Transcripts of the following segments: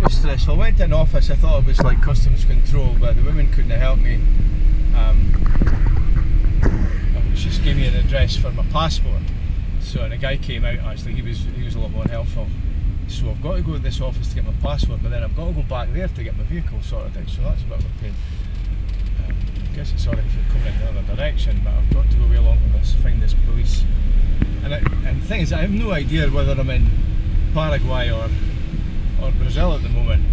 was stressful. I went to an office, I thought it was like customs control, but the woman couldn't help me. She just gave me an address for my passport. So, and a guy came out actually, he was a lot more helpful. So I've got to go to this office to get my passport, but then I've got to go back there to get my vehicle sorted out, so that's a bit of a pain. I guess it's alright if you're coming in the other direction, but I've got to go way along to this, find this police. And the thing is, I have no idea whether I'm in Paraguay or Brazil at the moment.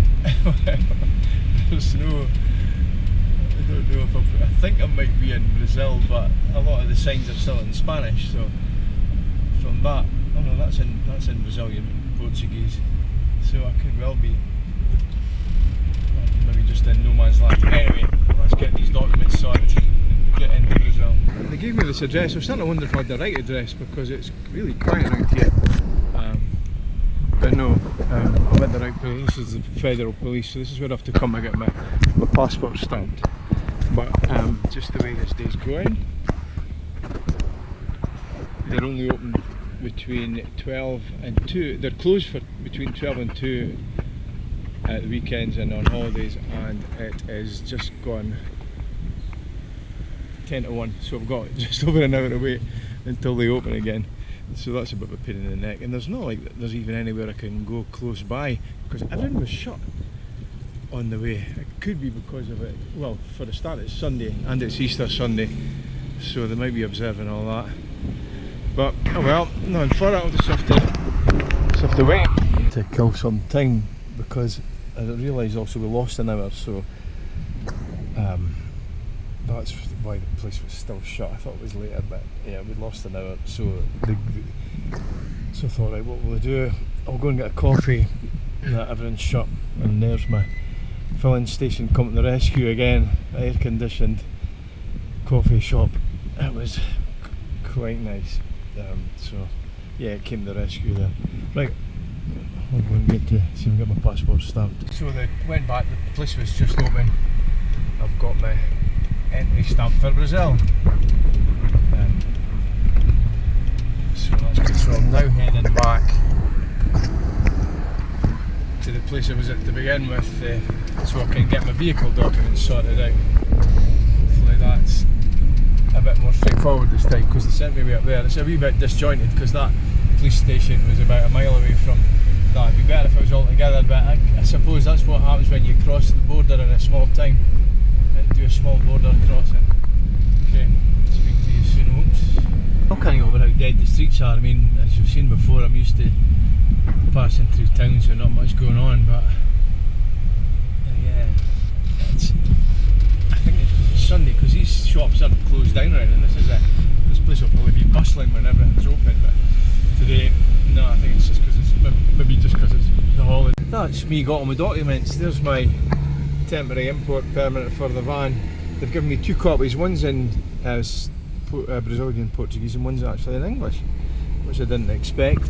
There's no, I don't know if I think I might be in Brazil, but a lot of the signs are still in Spanish, so from that, oh no, that's in Brazilian Portuguese, so I could well be maybe just in no man's land. Anyway, let's get these documents sorted and get into Brazil. They gave me this address. I was starting to wonder if I had the right address because it's really quiet around here. But no, I'm at the right place. This is the federal police, so this is where I have to come and get my passport stamped. But just the way this day's going, they're only open between 12 and 2. They're closed for between 12 and 2 at the weekends and on holidays, and it is just gone 10 to 1, so I've got just over an hour to wait until they open again. So that's a bit of a pain in the neck, and there's not like there's even anywhere I can go close by because everything was shut on the way. It could be because of it. Well, for the start it's Sunday and it's Easter Sunday, so they might be observing all that. But oh well, none for it. I'll just have to wait to kill some time because I realised also we lost an hour, so that's why the place was still shut. I thought it was later, but yeah, we lost an hour, so I thought, right, what will I do? I'll go and get a coffee. Nah, everything's shut, and there's my filling station coming to the rescue again. Air conditioned coffee shop. It was quite nice. So yeah, it came to the rescue there. Right, I'll go and get to see if I can get my passport stamped. So they went back, the place was just open. I've got my entry stamp for Brazil. So that's good. So I'm now heading back to the place I was at to begin with, so I can get my vehicle documents sorted out. Hopefully that's a bit more straightforward this time, because they sent me way up there. It's a wee bit disjointed because that police station was about a mile away from that. It'd be better if it was all together, but I suppose that's what happens when you cross the border in a small town. Do a small border crossing. Okay, speak to you soon. Oops. I can't get over how dead the streets are. I mean, as you've seen before, I'm used to passing through towns with not much going on, but yeah, I think it's because it's Sunday, because these shops are closed down around, and this place will probably be bustling when everything's open, but today, no, I think it's just because it's maybe just because it's the holiday. That's me got all my documents. There's my temporary import permit for the van. They've given me 2 copies. One's in Brazilian Portuguese and one's actually in English, which I didn't expect.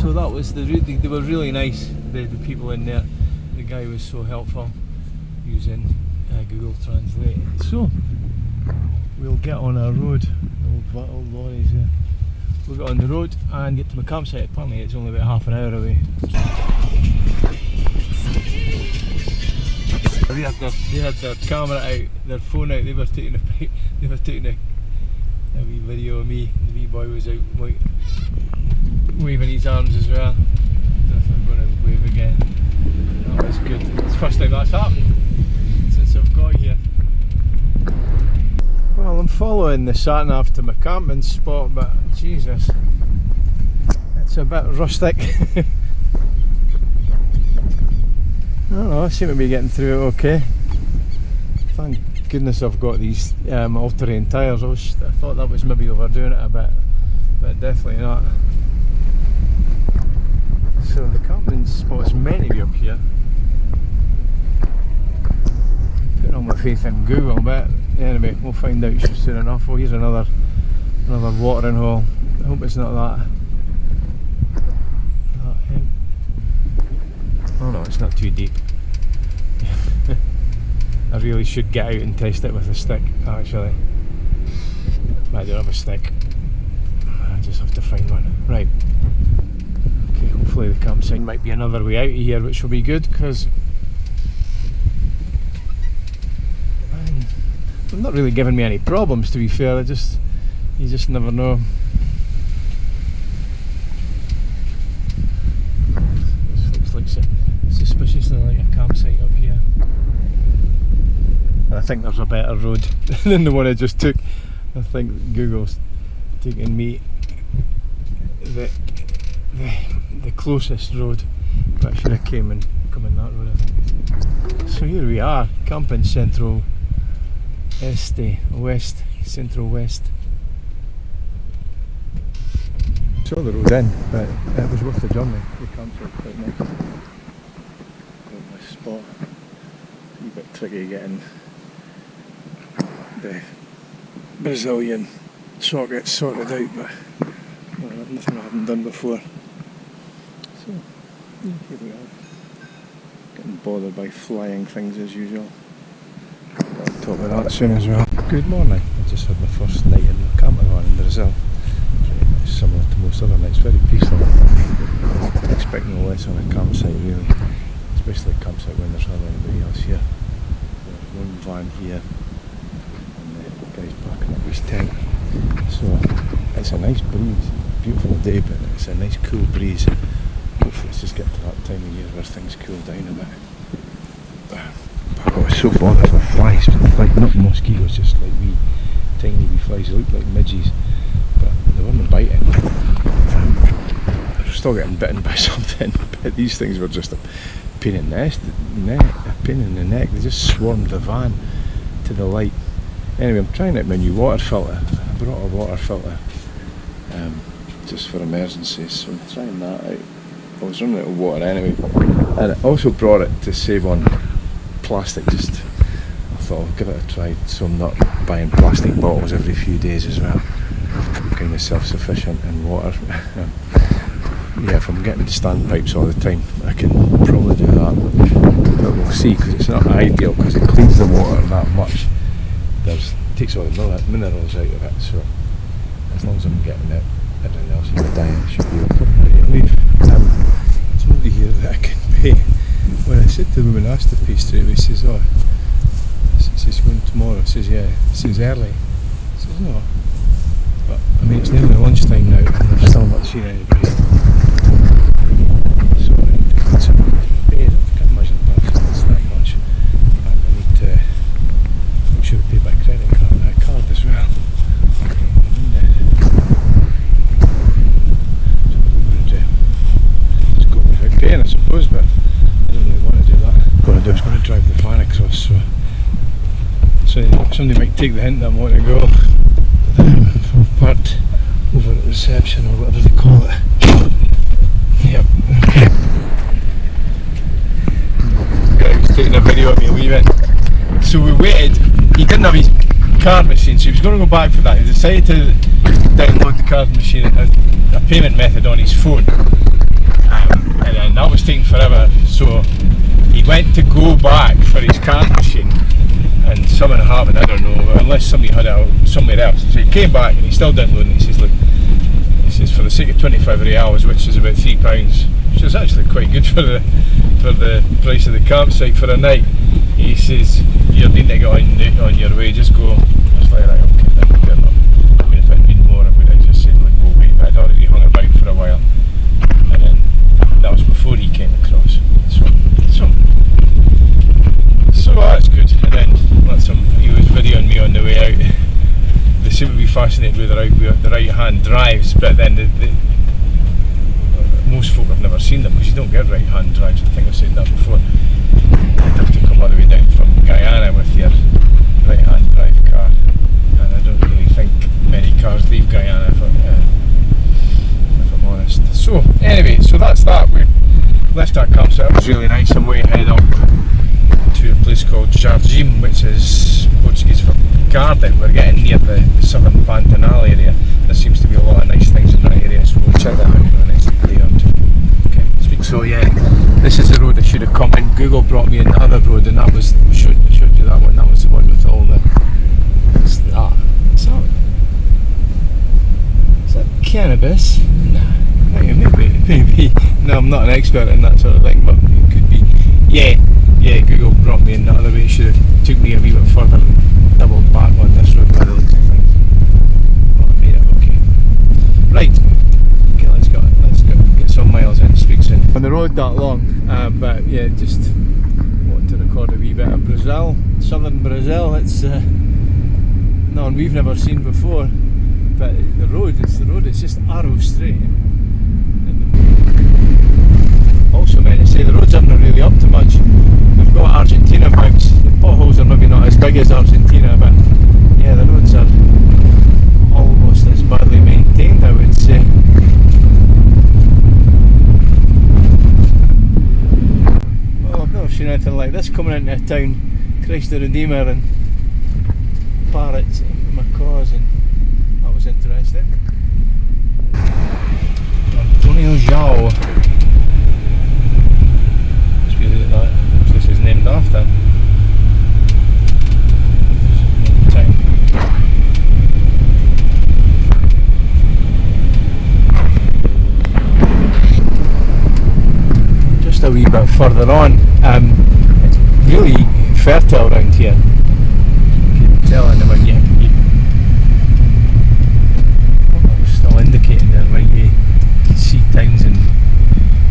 So that was they were really nice, the people in there. The guy was so helpful using Google Translate. So we'll get on our road. Old lorries here. We'll get on the road and get to my campsite. Apparently it's only about half an hour away. They had their camera out, their phone out. They were taking a wee video of me. The wee boy was out waving his arms as well. I don't know if I'm going to wave again. That was good. It's the first time that's happened since I've got here. Well, I'm following the sat-nav to my camping spot, but Jesus, it's a bit rustic. I don't know, I seem to be getting through it okay. Thank goodness I've got these all-terrain tyres. I thought that was maybe overdoing it a bit, but definitely not. So the camping spot's meant to be up here. I'm putting all my faith in Google, but anyway, we'll find out soon enough. Oh, here's another watering hole. I hope it's not that. Oh no, it's not too deep. I really should get out and test it with a stick, actually. I don't have a stick. I just have to find one. Right. Okay, hopefully the campsite might be another way out of here, which will be good, because they're not really giving me any problems, to be fair. You just never know. This looks like suspiciously like a campsite up here. And I think there's a better road than the one I just took. I think Google's taking me the closest road, but I should have come in that road, I think. So here we are, camping Central West. Saw the road in, but it was worth the journey. The campsite's quite nice. Got my spot. A wee bit tricky getting the Brazilian sockets sorted out, but nothing I haven't done before. So yeah, here we are. Getting bothered by flying things as usual. I'll talk about that soon as well. Good morning. I just had my first night in the camper van in Brazil. It's similar to most other nights, very peaceful. I'm expecting less on a campsite really, especially a campsite when there's not anybody else here. There's one van here and the guy's packing up his tent. So it's a nice breeze, beautiful day, but it's a nice cool breeze. Hopefully it's just getting to that time of year where things cool down a bit. I was so bothered with flies, like not mosquitoes, just like tiny wee flies. They looked like midges, but they weren't biting. I was still getting bitten by something, but these things were just a pain in the neck. They just swarmed the van to the light. Anyway, I'm trying out my new water filter. I brought a water filter just for emergencies, so I'm trying that out. I was running out of water anyway, and I also brought it to save on plastic. I thought I'll give it a try, so I'm not buying plastic bottles every few days as well. I'm kind of self-sufficient in water. Yeah, if I'm getting standpipes all the time, I can probably do that. But we'll see, because it's not ideal, because it cleans the water that much. Takes all the minerals out of it, so as long as I'm getting it, everything else in the diet should be okay. There's nobody here that I can pay. When I said to the woman, I asked the pastry, he says, "Oh, she's going tomorrow." I says, "Yeah." He says, "Early." I says, "No." But I mean, it's nearly lunchtime now, and I've still not seen anybody. So I need to put some pay. I can't imagine it's that much, and I need to make sure I pay by credit card as well. Just go without paying, I suppose, but I don't really want to do that. What I'm going to do is drive the van across, so somebody might take the hint that I'm wanting to go part over at reception or whatever they call it. Yep. He's taking a video of me leaving. So we waited. He didn't have his card machine, so he was going to go back for that. He decided to download the card machine as a payment method on his phone, and then that was taking forever. So he went to go back for his card machine, and something happened, I don't know, unless somebody had it out somewhere else. So he came back and he's still downloading. He says, "Look," he says, "for the sake of 25 reals, which is about £3, which is actually quite good for the price of the campsite for a night," he says, "you need to get on your way, just go." I was like, "Right, okay, then, fair enough." I mean, if it had been more, I would have just said, "Look, go away," but I'd already hung about for a while, and then that was before he came across. So that's good. And then he was videoing me on the way out. They seem to be fascinated with the right hand drives, but then most folk have never seen them, because you don't get right hand drives. I think I've said that before. You'd have to come all the way down from Guyana with your right hand drive car, and I don't really think many cars leave Guyana if I'm honest. So anyway, so that's that. We left our campsite. It was really nice. I'm way ahead up to a place called Jardim, which is Portuguese for garden. We're getting near the southern Pantanal area. There seems to be a lot of nice things in that area, so we'll check that out for the next day or two. Okay. So yeah, this is the road I should have come in. Google brought me in the other road, and that was showed you that one. That was the one with all the. What's that? Is that cannabis? Nah. maybe. No, I'm not an expert in that sort of thing, but it could be. Yeah, Google brought me in the other way. Should have took me a wee bit further, doubled back on this road by the looks of things. Well, I made it okay. Right, okay, let's go get some miles in, speak soon. On the road that long, but yeah, just wanted to record a wee bit of Brazil, southern Brazil. It's no one we've never seen before, but the road, it's just arrow straight. Also meant to say the roads aren't really up to much. We've got Argentina vibes. The potholes are maybe not as big as Argentina, but yeah, the roads are almost as badly maintained, I would say. Well, I've never seen anything like this coming into town. Christ the Redeemer and parrots and macaws, and that was interesting. Antonio João. That this is named after. Just a wee bit further on, it's really fertile around here. You can tell in the wind, still indicating there might be see towns and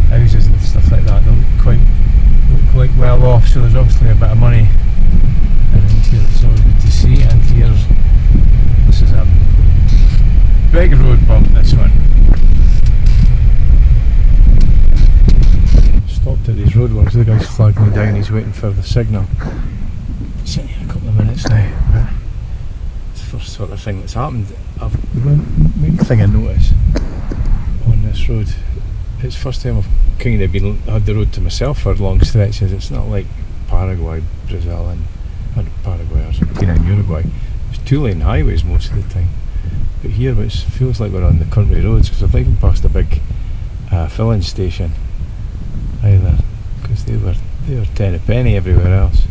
houses and stuff like that. They look quite well off, so there's obviously a bit of money around here. It's always good to see. And this is a big road bump, this one. Stopped at these roadworks. The guy's flagged me down, he's waiting for the signal. Sitting here a couple of minutes now, but it's the first sort of thing that's happened. The main thing I notice on this road, it's the first time I've kind of had the road to myself for long stretches. It's not like Paraguay, Brazil, and Paraguay, Argentina and Uruguay. It's 2-lane highways most of the time. But here it feels like we're on the country roads, because I've even passed a big filling station either, because they were 10 a penny everywhere else.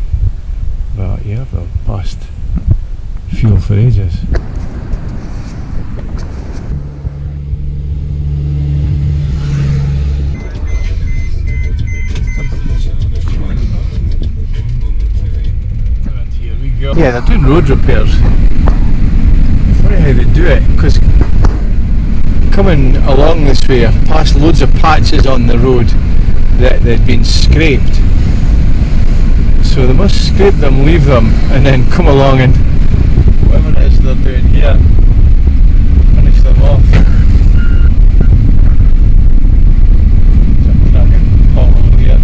But yeah, I've passed fuel for ages. Yeah, they're doing road repairs. Funny how they do it, because coming along this way I've passed loads of patches on the road that they'd been scraped. So they must scrape them, leave them, and then come along and whatever it is they're doing here, finish them off. There's a cracking pothole here.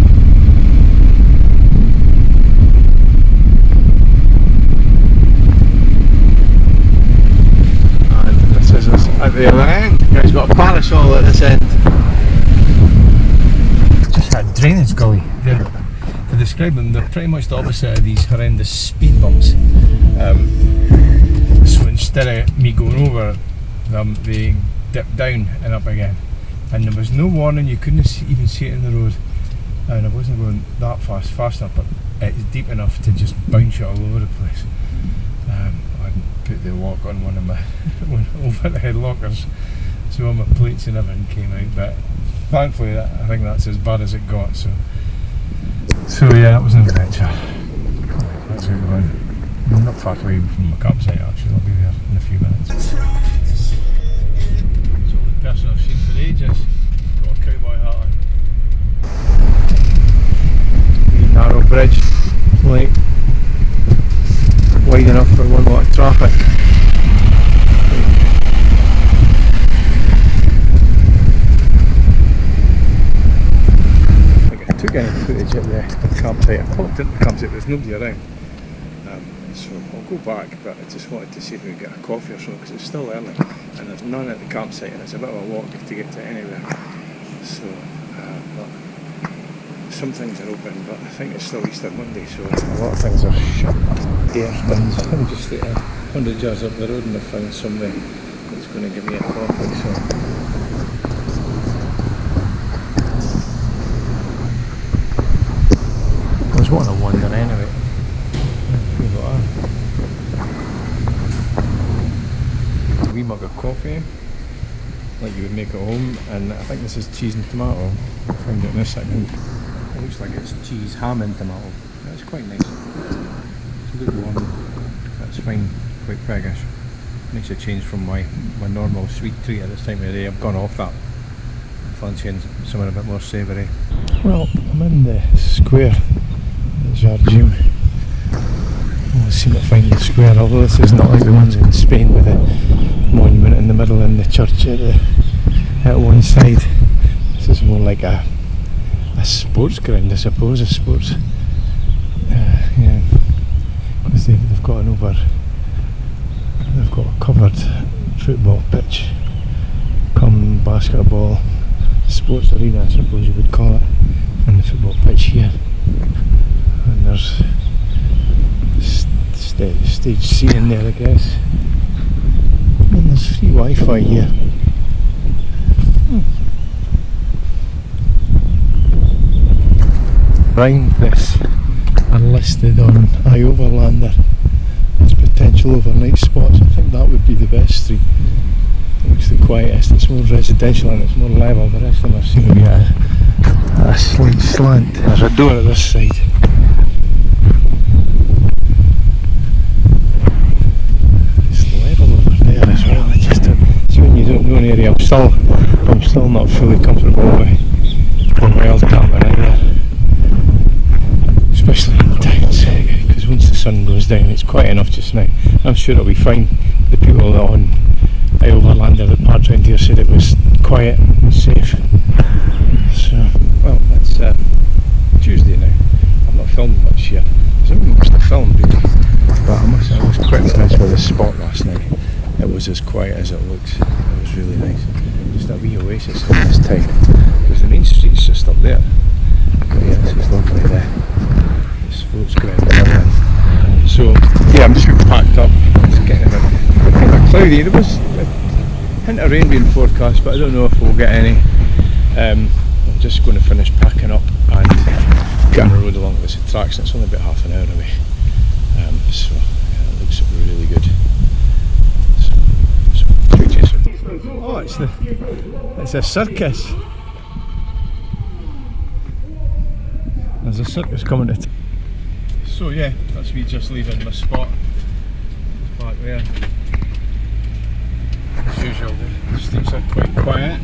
At the other end, the guy's got a parasol at this end. Just had drainage gully. To describe them, they're pretty much the opposite of these horrendous speed bumps. So instead of me going over them, they dip down and up again. And there was no warning, you couldn't even see it in the road. And I wasn't going that fast enough, but it's deep enough to just bounce you all over the place. Put the lock on one of my overhead lockers, so all my plates and everything came out, but thankfully I think that's as bad as it got, so yeah, that was an adventure. That's how we're going. I'm not far away from my campsite actually, I'll be there in a few minutes. It's the only person I've seen for ages, got a cowboy hat on. Narrow bridge, like wide enough for one lot of traffic. I think I took any footage at the campsite. I popped into the campsite, there's nobody around. So I'll go back, but I just wanted to see if we could get a coffee or something, because it's still early and there's none at the campsite and it's a bit of a walk to get to anywhere. So some things are open, but I think it's still Easter Monday, so a lot of things are shut. Air spins. I'm just 100 yards up the road and I found somebody that's going to give me a coffee, so I was wanting to wander anyway. Here we are. A wee mug of coffee, a like you would make at home, and I think this is cheese and tomato. I'll find it in a second. It looks like it's cheese, ham and tomato. That's quite nice. It's a bit warm. That's fine, quite priggish. Makes a change from my normal sweet treat at this time of the day. I've gone off that. I'm fancying something a bit more savoury. Well, I'm in the square at Jardim. Let's see if I find the square, although this is not like the ones in Spain with the monument in the middle and the church at one side. This is more like a sports ground, I suppose, a sports. Yeah, because they've got they've got a covered football pitch, come basketball, sports arena, I suppose you would call it, and the football pitch here. And there's stage seating there, I guess. And there's free Wi-Fi here. Find this are listed on iOverlander as potential overnight spots. I think that would be the best street. It's the quietest, it's more residential and it's more level. The rest of them seem to be a slight slant. There's a door at this side. It's level over there as well. I just don't, see, when you don't know an area, I'm still not fully comfortable with wild camping out there. Especially in towns, because once the sun goes down it's quiet enough just now. I'm sure it'll be fine. The people on iOverlander that parked around here said it was quiet and safe. So, well, it's Tuesday now. I've not filmed much here. I must have filmed really, but I was quite impressed with this spot last night. It was as quiet as it looks. It was really nice. Just a wee oasis in this town. Because the main street's just up there. But yeah, this is lovely there. Sports ground and everything. So yeah, I'm just packed up. It's getting a bit kind of cloudy. There was a hint of rain being forecast, but I don't know if we'll get any. I'm just going to finish packing up and get on the road along this attraction. It's only about half an hour away, so yeah, it looks really good. Oh, it's a circus. There's a circus coming to. So yeah, that's me just leaving my spot. It's back there. As usual, the streets are quite quiet.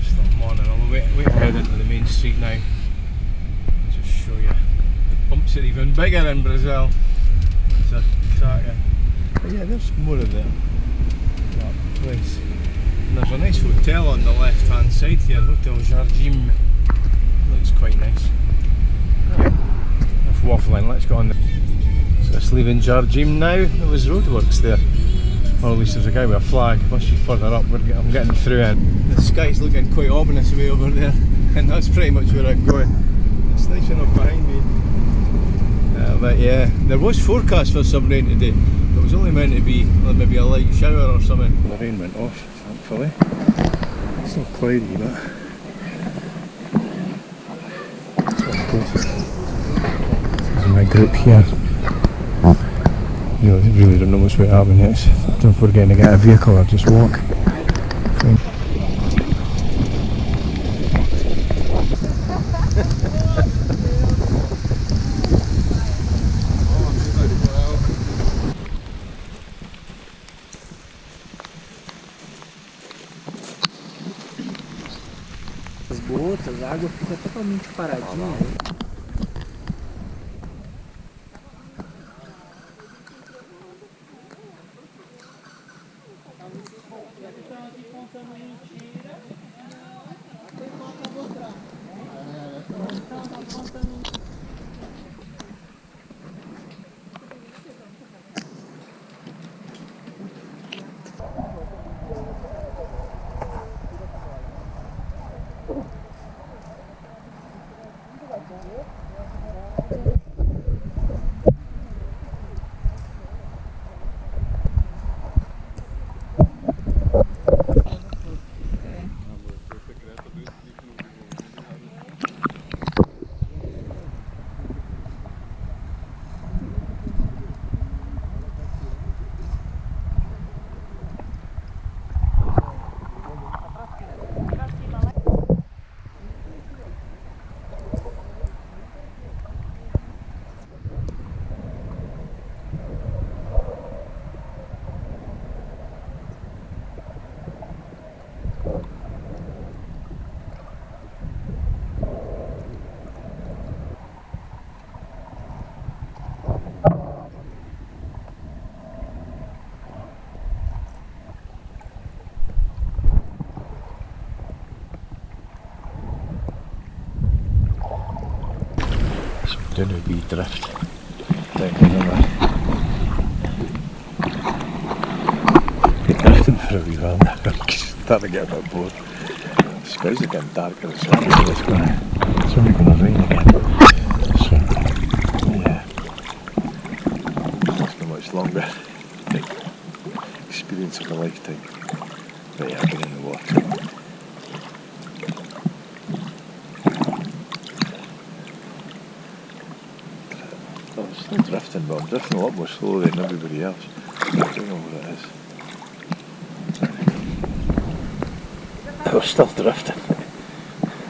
Still morning. I'll wait ahead into the main street now. Just show you. The bumps are even bigger in Brazil. That's a cracker. But yeah, there's more of that place. And there's a nice hotel on the left hand side here, Hotel Jardim. Looks quite nice. Enough waffling, let's get on. So it's leaving Jardim now. There was roadworks there. Or at least there's a guy with a flag. Must be further up. I'm getting through in. The sky's looking quite ominous way over there. And that's pretty much where I'm going. It's nice enough behind me. But yeah, there was forecast for some rain today. It was only meant to be maybe a light shower or something. The rain went off, thankfully. It's still cloudy, but this is my group here. You know, I really don't know what's going to happen next. I don't know if we're going to get a vehicle or just walk. As gotas, a água fica totalmente paradinha. doing a wee drift down the river. Been drifting for a wee while now. I'm starting to get a bit bored. The skies are getting darker as well. It's only going to rain again. So, yeah. It's not much longer. Experience of a lifetime. But yeah, I've been in the water. I'm still drifting, but I'm drifting a lot more slowly than everybody else. I don't know what it is. I was still drifting.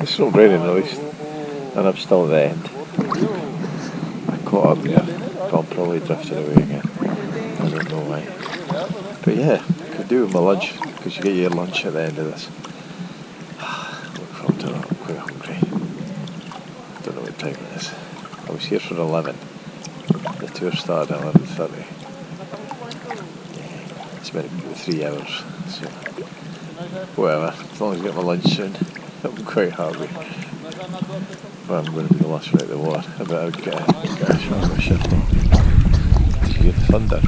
It's still raining at least, and I'm still at the end. I caught up there, but I'm probably drifting away again. I don't know why. But yeah, could do with my lunch, because you get your lunch at the end of this. Look forward to that, I'm quite hungry. I don't know what time it is. I was here for 11. The tour started at 11:30. It's been about 3 hours, so whatever. As long as I get my lunch soon, I'm quite happy. But I'm going to be the last right at the water. I better get a short shift on. You hear thunder.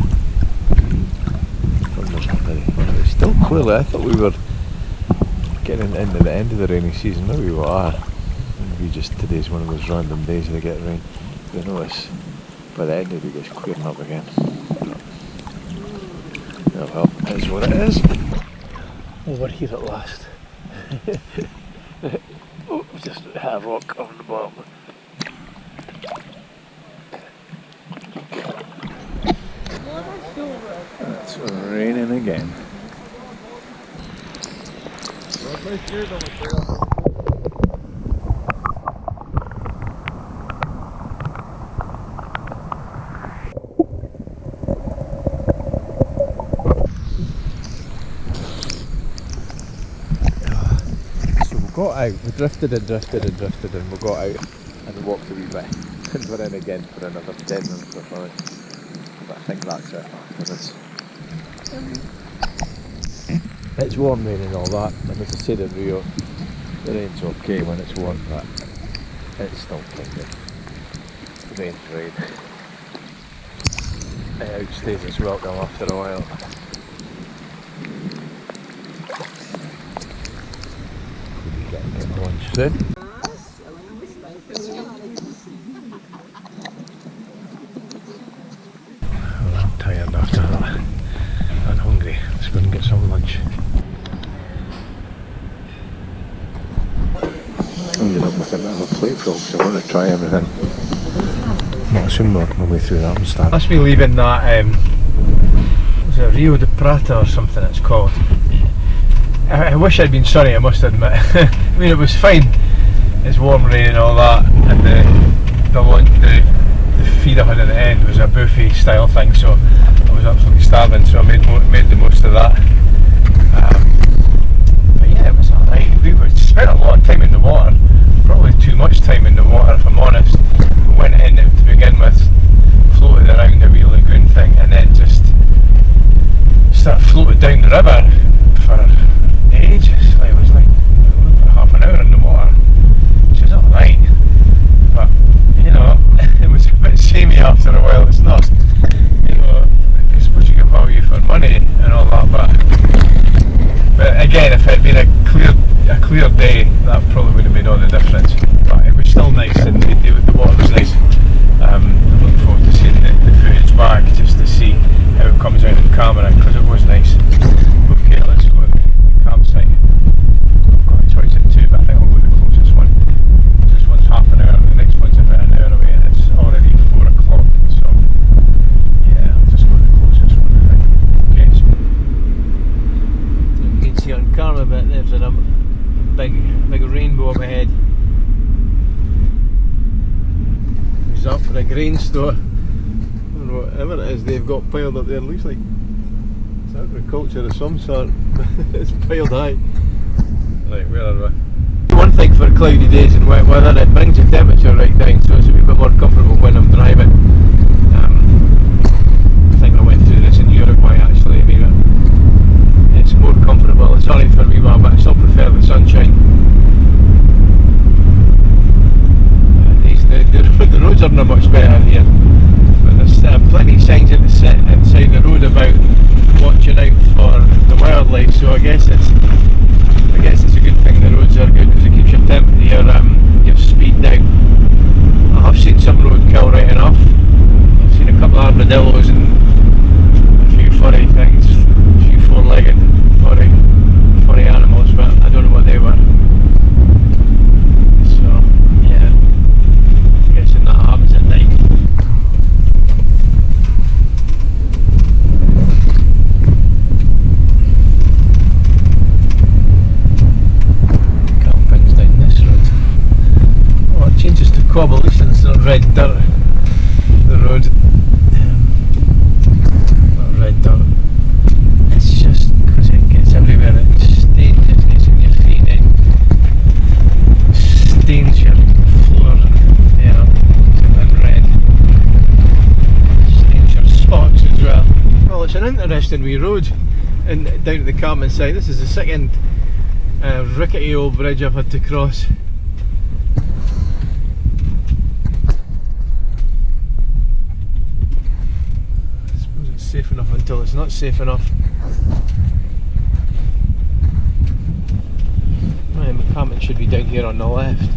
Thunder's happening. It's still clearly, I thought we were getting into the end of the rainy season. Maybe we are. Maybe just today's one of those random days they get rain. You notice by the end of it, it's clearing up again. Oh well, it is what it is. Oh, we're here at last. Oh, just havoc on the bottom. It's raining again. Got out, we drifted and we got out and walked a wee bit and we're in again for another 10 minutes or something. But I think that's it after this. It's warm rain and all that, and as I said in Rio, the rain's okay when it's warm, but it's still kind of rain's rain. It outstays its welcome after a while. Lunch soon. Well, I'm tired after that and hungry. Let's go and get some lunch. Ended up with another plate full because I want to try everything. Not soon work my way through that and start. Must be leaving that, was it Rio de Prata or something it's called. I wish I'd been sunny, I must admit. I mean, it was fine. It's warm rain and all that, and the feed I had at the end was a buffet style thing, so I was absolutely starving, so I made the most of that. But yeah, it was alright. We spent a lot of time in the water, probably too much time in the water if I'm honest. We went in to begin with, floated around a wee lagoon thing, and then just started floating down the river for ages. Like, it was like half an hour in the water, which is alright, but you know, it was a bit samey after a while. It's not, you know, I suppose you get value for money and all that, but again, if it had been a clear day, that probably would have made all the difference. But it was still nice, and the water was nice. I'm looking forward to seeing the footage back just to see how it comes out in camera, because it was nice. Okay, let's go. Campsite. I've got a choice of two, but I think I'll go to the closest one. This one's half an hour, and the next one's about an hour away, and it's already 4 o'clock, so yeah, I'll just go to the closest one, I think. Okay, so you can see on camera, but there's a big rainbow up ahead. He's up for a grain store, and whatever it is they've got piled up there. It looks like it's agriculture of some sort. It's piled high. Right, where are we? One thing for cloudy days and wet weather, it brings the temperature right down, so it's a wee bit more comfortable when I'm driving. I think I went through this in Uruguay actually. I mean, it's more comfortable. It's only for a wee while, but I still prefer the sunshine. The roads roads are not much better here, but there's plenty of signs inside the road about watching out for the wildlife. So I guess it's a good thing the roads are good, because it keeps your speed down. I have seen some roadkill right enough. I've seen a couple of armadillos and a few furry things, a few four-legged furry animals, but I don't know what they were. So yeah, I'm guessing that happens at night. Camping's down this road. Oh, it changes to cobble, at least it's not red dirt. The road, not red dirt. It's just because it gets everywhere. It stains, it gets in your feet, it stains your floor, and red. Stains your socks as well. Well, it's an interesting wee road down to the Carmen side. This is the second rickety old bridge I've had to cross. Safe enough until it's not safe enough. Right, McCartman should be down here on the left.